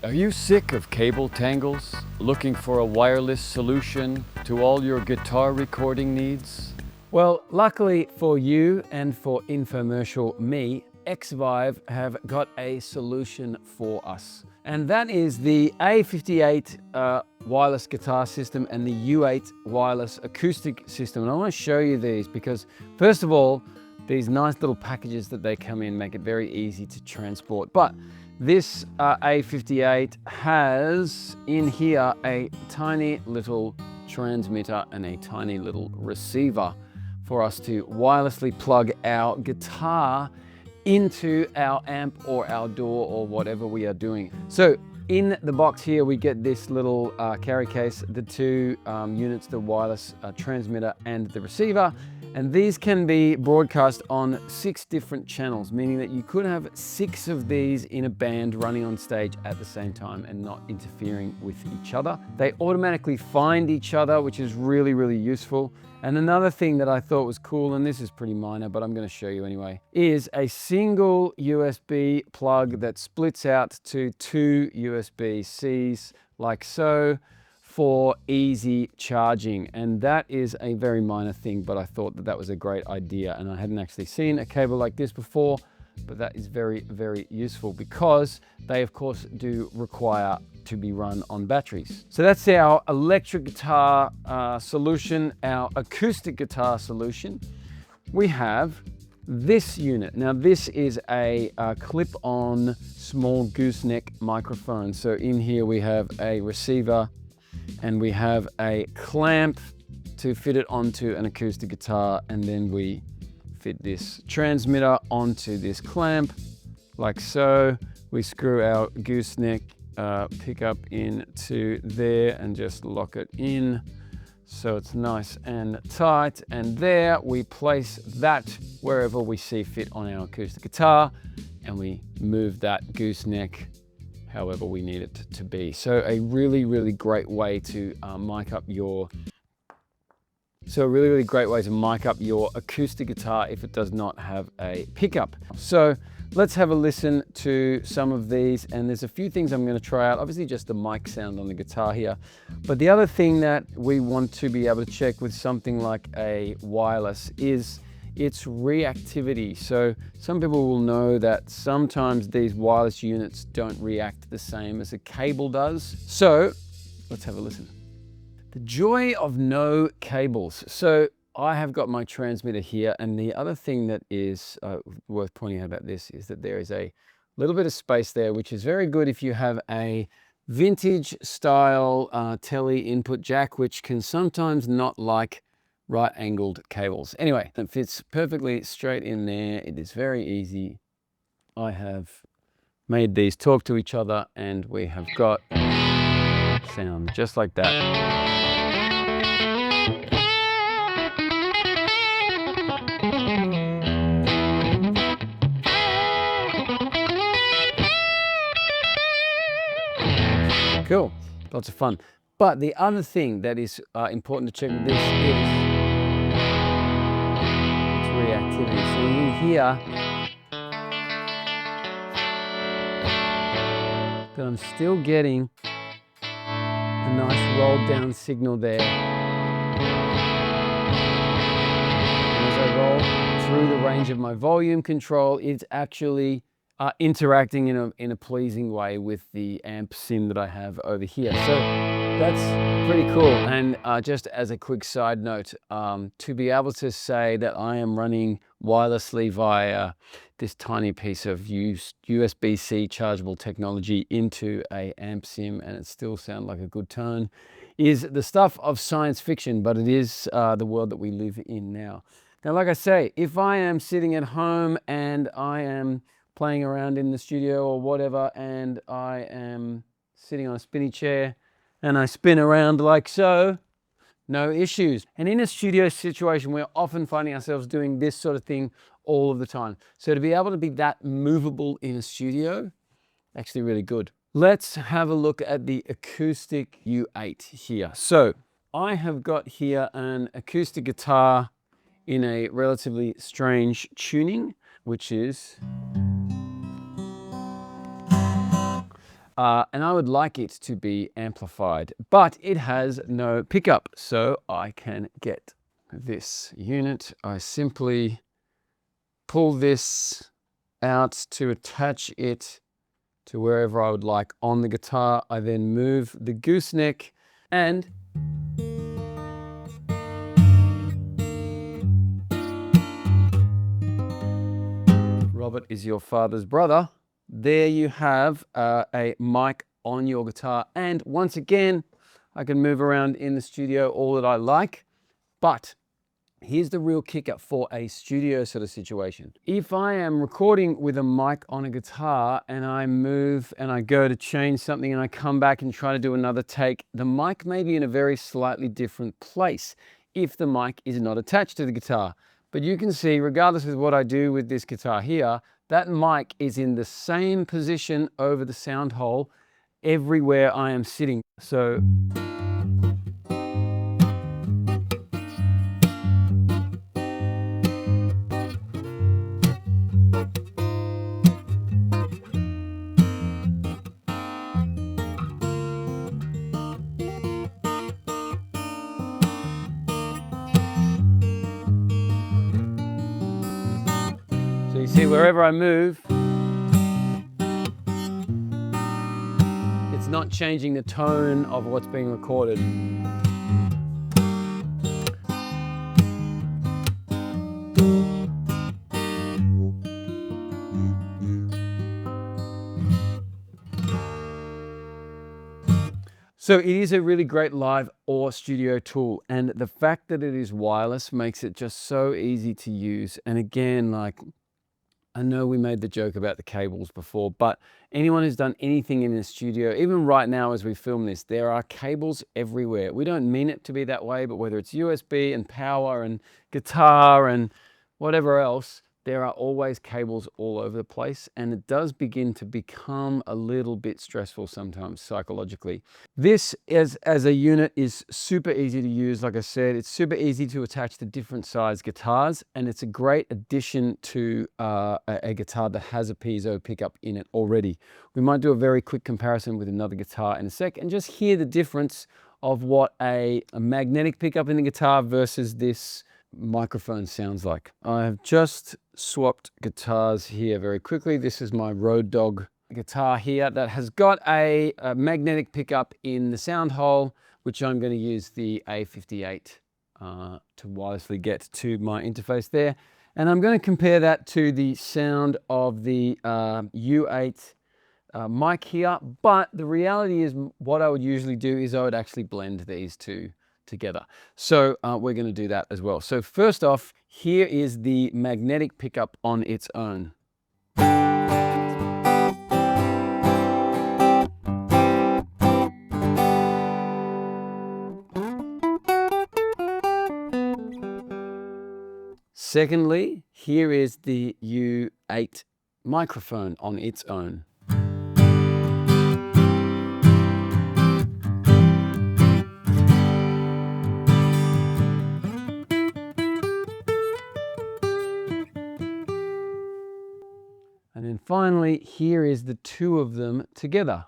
Are you sick of cable tangles? Looking for a wireless solution to all your guitar recording needs? Well, luckily for you and for infomercial me, Xvive have got a solution for us. And that is the A58 wireless guitar system and the U8 wireless acoustic system. And I want to show you these because, first of all, these nice little packages that they come in make it very easy to transport. But this A58 has in here a tiny little transmitter and a tiny little receiver for us to wirelessly plug our guitar into our amp or our DAW or whatever we are doing. So in the box here, we get this little carry case, the two units, the wireless transmitter and the receiver. And these can be broadcast on 6 different channels, meaning that you could have 6 of these in a band running on stage at the same time and not interfering with each other. They automatically find each other, which is really, really useful. And another thing that I thought was cool, and this is pretty minor, but I'm going to show you anyway, is a single USB plug that splits out to 2 USB-Cs like so, for easy charging. And that is a very minor thing, but I thought that that was a great idea. And I hadn't actually seen a cable like this before, but that is very, very useful because they of course do require to be run on batteries. So that's our electric guitar solution, our acoustic guitar solution. We have this unit. Now this is a clip-on small gooseneck microphone. So in here we have a receiver and we have a clamp to fit it onto an acoustic guitar, and then we fit this transmitter onto this clamp like so. We screw our gooseneck pickup into there and just lock it in so it's nice and tight, and there we place that wherever we see fit on our acoustic guitar, and we move that gooseneck however we need it to be. So a really, really great way to mic up your acoustic guitar if it does not have a pickup. So let's have a listen to some of these, and there's a few things I'm going to try out. Obviously just the mic sound on the guitar here, but the other thing that we want to be able to check with something like a wireless is its reactivity. So some people will know that sometimes these wireless units don't react the same as a cable does. So let's have a listen. The joy of no cables. So I have got my transmitter here, and the other thing that is worth pointing out about this is that there is a little bit of space there, which is very good if you have a vintage style tele input jack, which can sometimes not like right-angled cables. Anyway, it fits perfectly straight in there. It is very easy. I have made these talk to each other, and we have got sound just like that. Cool, lots of fun. But the other thing that is important to check with this is reactivity. So in here, that I'm still getting a nice rolled down signal there. And as I roll through the range of my volume control, it's actually interacting in a pleasing way with the amp sim that I have over here. So that's pretty cool. And just as a quick side note, to be able to say that I am running wirelessly via this tiny piece of USB-C chargeable technology into a amp sim and it still sounds like a good tone is the stuff of science fiction, but it is the world that we live in now. Now, like I say, if I am sitting at home and I am playing around in the studio or whatever, and I am sitting on a spinny chair and I spin around like so, no issues. And in a studio situation, we're often finding ourselves doing this sort of thing all of the time. So to be able to be that movable in a studio, actually really good. Let's have a look at the Acoustic U8 here. So I have got here an acoustic guitar in a relatively strange tuning, which is and I would like it to be amplified, but it has no pickup. So I can get this unit. I simply pull this out to attach it to wherever I would like on the guitar. I then move the gooseneck, and Robert is your father's brother. There you have a mic on your guitar. And once again, I can move around in the studio all that I like, but here's the real kicker for a studio sort of situation. If I am recording with a mic on a guitar and I move and I go to change something and I come back and try to do another take, the mic may be in a very slightly different place if the mic is not attached to the guitar. But you can see, regardless of what I do with this guitar here, that mic is in the same position over the sound hole everywhere I am sitting. So you see, wherever I move, it's not changing the tone of what's being recorded. So it is a really great live or studio tool, and the fact that it is wireless makes it just so easy to use. And again, like, I know we made the joke about the cables before, but anyone who's done anything in the studio, even right now as we film this, there are cables everywhere. We don't mean it to be that way, but whether it's USB and power and guitar and whatever else, there are always cables all over the place, and it does begin to become a little bit stressful sometimes psychologically. This as a unit is super easy to use. Like I said, it's super easy to attach to different size guitars, and it's a great addition to a guitar that has a piezo pickup in it already. We might do a very quick comparison with another guitar in a sec and just hear the difference of what a magnetic pickup in the guitar versus this microphone sounds like. I have just swapped guitars here very quickly. This is my Road Dog guitar here that has got a magnetic pickup in the sound hole, which I'm going to use the A58 to wirelessly get to my interface there. And I'm going to compare that to the sound of the U8 mic here. But the reality is, what I would usually do is I would actually blend these two together. So we're going to do that as well. So first off, here is the magnetic pickup on its own. Secondly, here is the U8 microphone on its own. And then finally, here is the two of them together.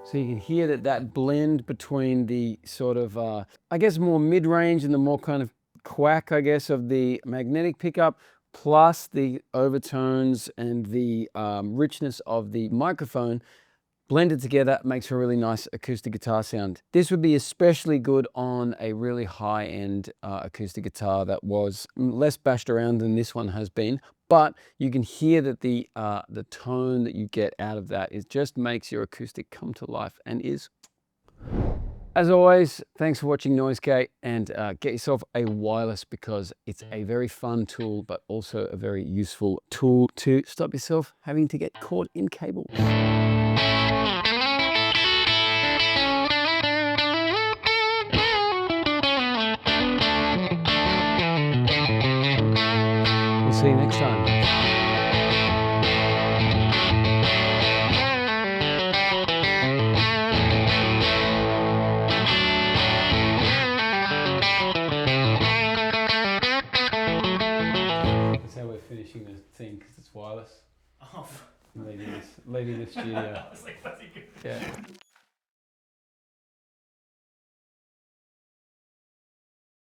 So you can hear that blend between the sort of, I guess, more mid-range and the more kind of quack, I guess, of the magnetic pickup, plus the overtones and the richness of the microphone blended together makes a really nice acoustic guitar sound. This would be especially good on a really high-end acoustic guitar that was less bashed around than this one has been, but you can hear that the tone that you get out of that just makes your acoustic come to life and is. As always, thanks for watching Noisegate, and get yourself a wireless because it's a very fun tool, but also a very useful tool to stop yourself having to get caught in cables. We'll see you next time. thing because it's wireless. Oh. Leaving the studio. I was like, what's he good? Yeah.